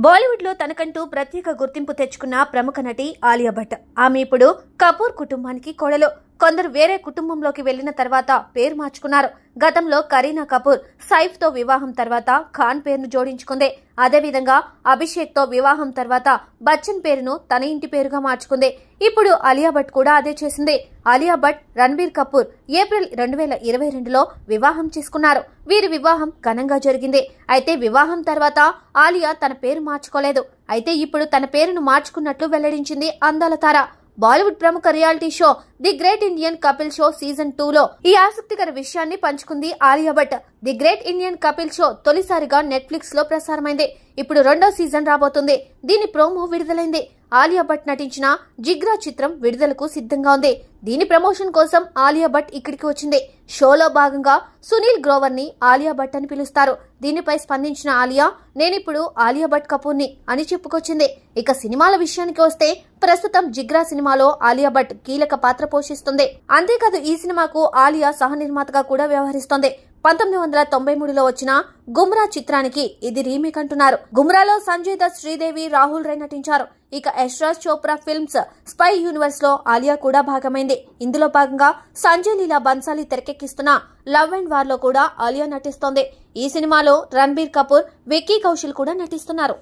బాలీవుడ్ లో తనకంటూ ప్రత్యేక గుర్తింపు తెచ్చుకున్న ప్రముఖ నటి ఆలియా భట్. ఆమె ఇప్పుడు కపూర్ కుటుంబానికి కోడలు. కొందరు వేరే కుటుంబంలోకి వెళ్లిన తర్వాత పేరు మార్చుకున్నారు. గతంలో కరీనా కపూర్ సైఫ్ తో వివాహం తర్వాత ఖాన్ పేరును జోడించుకుంది. అదేవిధంగా అభిషేక్ తో వివాహం తర్వాత బచ్చన్ పేరును తన ఇంటి పేరుగా మార్చుకుంది. ఇప్పుడు ఆలియా భట్ కూడా అదే చేసింది. ఆలియా భట్ రణబీర్ కపూర్ ఏప్రిల్ 2022లో వివాహం చేసుకున్నారు. వీరి వివాహం ఘనంగా జరిగింది. అయితే వివాహం తర్వాత ఆలియా తన పేరు మార్చుకోలేదు. అయితే ఇప్పుడు తన పేరును మార్చుకున్నట్లు వెల్లడించింది అందాల తార. బాలీవుడ్ ప్రముఖ reality show the great Indian Kapil show season 2లో ఈ ఆసక్తికర విషయాన్ని పంచుకుంది Alia Bhatt. The great Indian Kapil show తొలిసారిగా నెట్ఫ్లిక్స్ లో ప్రసారమైంది. ఇప్పుడు 2వ సీజన్ రాబోతుంది. దీని ప్రోమో విడుదలైంది. ఆలియా భట్ నటించిన జిగ్రా చిత్రం విడుదలకు సిద్ధంగా ఉంది. దీని ప్రమోషన్ కోసం ఆలియా భట్ ఇక్కడికి వచ్చింది. షోలో భాగంగా సునీల్ గ్రోవర్ ని ఆలియా భట్ అని పిలుస్తారు. దీనిపై స్పందించిన ఆలియా, నేనిప్పుడు ఆలియా భట్ కపూర్ ని అని చెప్పుకొచ్చింది. ఇక సినిమాల విషయానికి వస్తే ప్రస్తుతం జిగ్రా సినిమాలో ఆలియా భట్ కీలక పాత్ర పోషిస్తుంది. అంతేకాదు ఈ సినిమాకు ఆలియా సహ నిర్మాతగా కూడా వ్యవహరిస్తోంది. 1993లో వచ్చిన గుమ్రా చిత్రానికి ఇది రీమేక్ అంటున్నారు. గుమ్రాలో సంజయ్ దత్, శ్రీదేవి, రాహుల్ రై నటించారు. ఇక Yashraj Chopra films spy universe లో ఆలియా కూడా భాగమైంది. ఇందులో భాగంగా సంజయ్ లీలా బన్సాలి తెరకెక్కిస్తున్న లవ్ అండ్ వార్ లో కూడా ఆలియా నటిస్తోంది. ఈ సినిమాలో రణబీర్ కపూర్, విక్కీ కౌశల్ కూడా నటిస్తున్నారు.